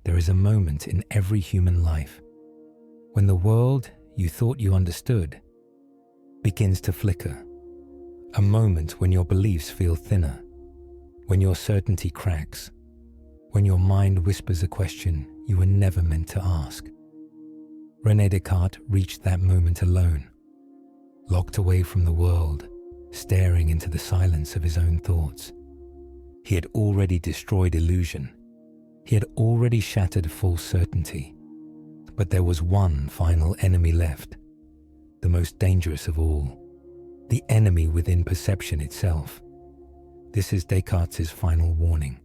there is a moment in every human life when the world you thought you understood begins to flicker. A moment when your beliefs feel thinner, when your certainty cracks, when your mind whispers a question you were never meant to ask. René Descartes reached that moment alone, locked away from the world, staring into the silence of his own thoughts. He had already destroyed illusion. He had already shattered false certainty. But there was one final enemy left, the most dangerous of all, the enemy within perception itself. This is Descartes' final warning.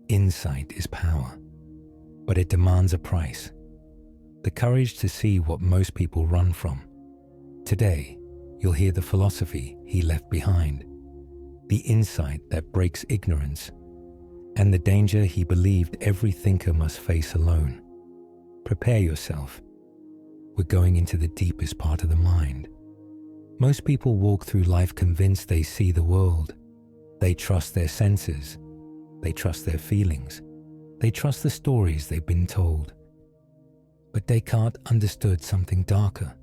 Insight is power, but it demands a price. The courage to see what most people run from. Today, you'll hear the philosophy he left behind, the insight that breaks ignorance, and the danger he believed every thinker must face alone. Prepare yourself. We're going into the deepest part of the mind. Most people walk through life convinced they see the world. They trust their senses. They trust their feelings. They trust the stories they've been told. But Descartes understood something darker.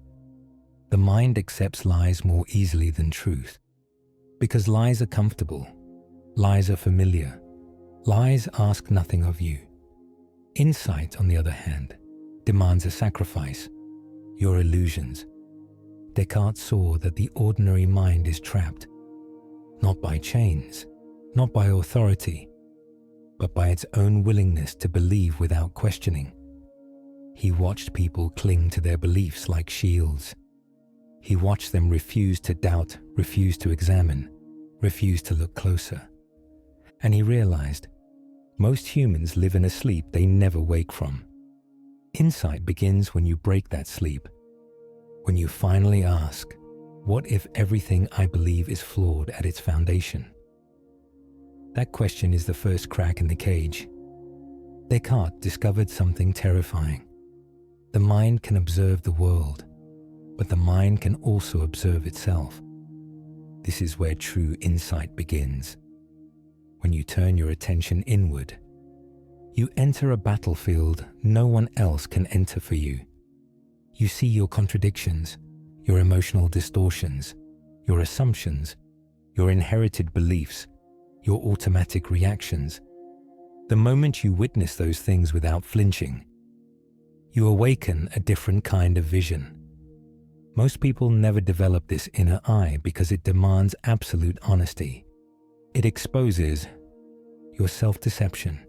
The mind accepts lies more easily than truth, because lies are comfortable, lies are familiar, lies ask nothing of you. Insight, on the other hand, demands a sacrifice, your illusions. Descartes saw that the ordinary mind is trapped, not by chains, not by authority, but by its own willingness to believe without questioning. He watched people cling to their beliefs like shields. He watched them refuse to doubt, refuse to examine, refuse to look closer. And he realized, most humans live in a sleep they never wake from. Insight begins when you break that sleep, when you finally ask, what if everything I believe is flawed at its foundation? That question is the first crack in the cage. Descartes discovered something terrifying. The mind can observe the world, but the mind can also observe itself. This is where true insight begins. When you turn your attention inward, you enter a battlefield no one else can enter for you. You see your contradictions, your emotional distortions, your assumptions, your inherited beliefs, your automatic reactions. The moment you witness those things without flinching, you awaken a different kind of vision. Most people never develop this inner eye because it demands absolute honesty. It exposes your self-deception,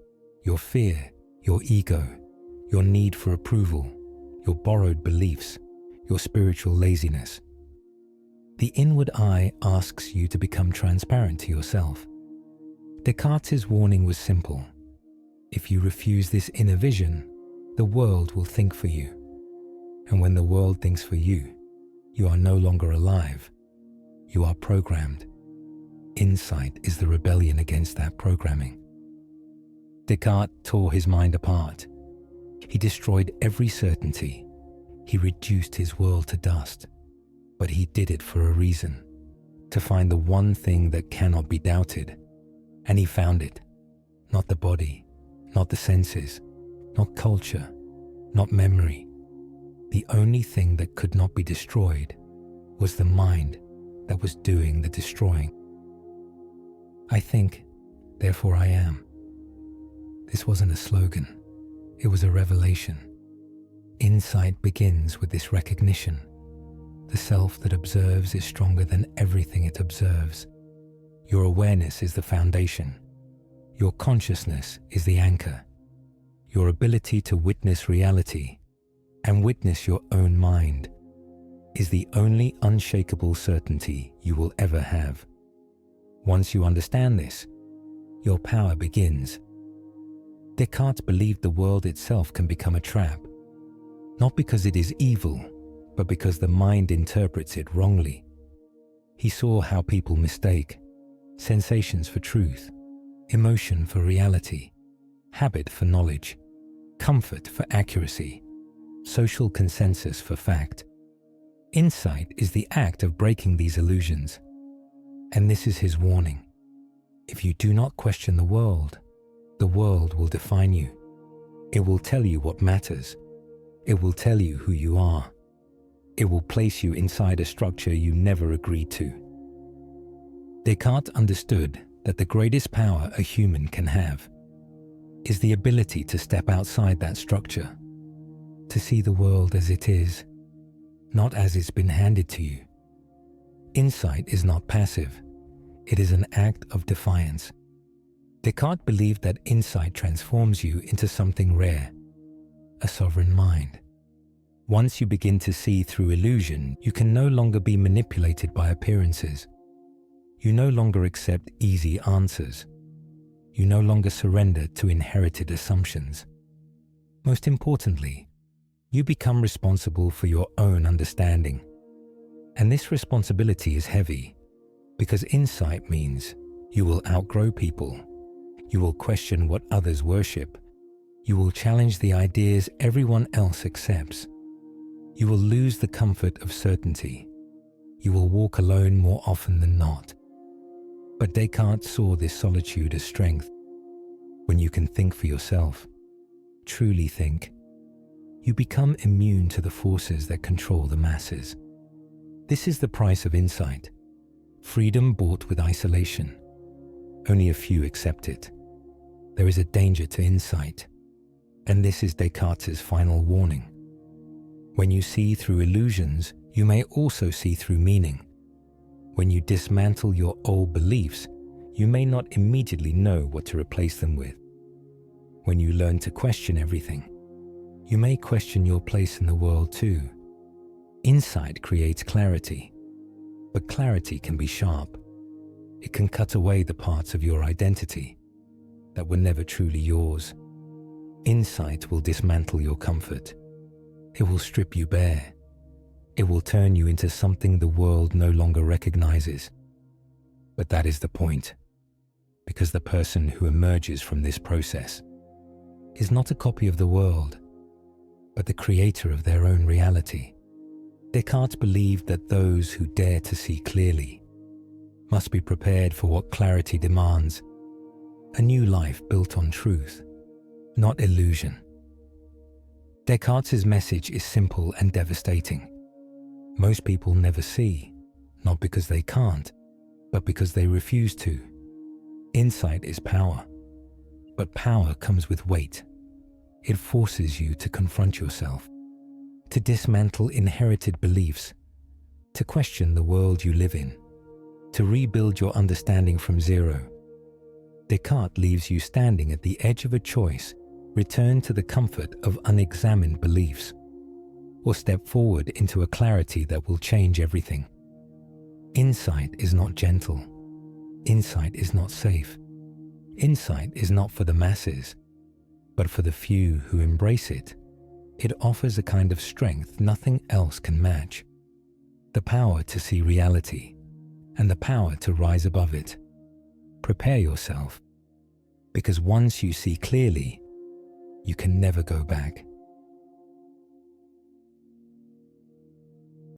your fear, your ego, your need for approval, your borrowed beliefs, your spiritual laziness. The inward eye asks you to become transparent to yourself. Descartes' warning was simple. If you refuse this inner vision, the world will think for you. And when the world thinks for you, you are no longer alive. You are programmed. Insight is the rebellion against that programming. Descartes tore his mind apart. He destroyed every certainty. He reduced his world to dust. But he did it for a reason, to find the one thing that cannot be doubted. And he found it. Not the body, not the senses, not culture, not memory. The only thing that could not be destroyed was the mind that was doing the destroying. I think, therefore I am. This wasn't a slogan. It was a revelation. Insight begins with this recognition. The self that observes is stronger than everything it observes. Your awareness is the foundation. Your consciousness is the anchor. Your ability to witness reality and witness your own mind is the only unshakable certainty you will ever have. Once you understand this, your power begins. Descartes believed the world itself can become a trap, not because it is evil, but because the mind interprets it wrongly. He saw how people mistake sensations for truth, emotion for reality, habit for knowledge, comfort for accuracy, social consensus for fact. Insight is the act of breaking these illusions. And this is his warning. If you do not question the world will define you. It will tell you what matters. It will tell you who you are. It will place you inside a structure you never agreed to. Descartes understood that the greatest power a human can have is the ability to step outside that structure, to see the world as it is, not as it's been handed to you. Insight is not passive. It is an act of defiance. Descartes believed that insight transforms you into something rare, a sovereign mind. Once you begin to see through illusion, you can no longer be manipulated by appearances. You no longer accept easy answers. You no longer surrender to inherited assumptions. Most importantly, you become responsible for your own understanding. And this responsibility is heavy, because insight means you will outgrow people. You will question what others worship. You will challenge the ideas everyone else accepts. You will lose the comfort of certainty. You will walk alone more often than not. But Descartes saw this solitude as strength. When you can think for yourself, truly think, you become immune to the forces that control the masses. This is the price of insight. Freedom bought with isolation. Only a few accept it. There is a danger to insight, and this is Descartes' final warning. When you see through illusions, you may also see through meaning. When you dismantle your old beliefs, you may not immediately know what to replace them with. When you learn to question everything, you may question your place in the world too. Insight creates clarity, but clarity can be sharp. It can cut away the parts of your identity that were never truly yours. Insight will dismantle your comfort. It will strip you bare. It will turn you into something the world no longer recognizes. But that is the point, because the person who emerges from this process is not a copy of the world, but the creator of their own reality. Descartes believed that those who dare to see clearly must be prepared for what clarity demands, a new life built on truth, not illusion. Descartes' message is simple and devastating. Most people never see, not because they can't, but because they refuse to. Insight is power, but power comes with weight. It forces you to confront yourself, to dismantle inherited beliefs, to question the world you live in, to rebuild your understanding from zero. Descartes leaves you standing at the edge of a choice: return to the comfort of unexamined beliefs, or step forward into a clarity that will change everything. Insight is not gentle. Insight is not safe. Insight is not for the masses, but for the few who embrace it. It offers a kind of strength nothing else can match. The power to see reality, and the power to rise above it. Prepare yourself, because once you see clearly, you can never go back.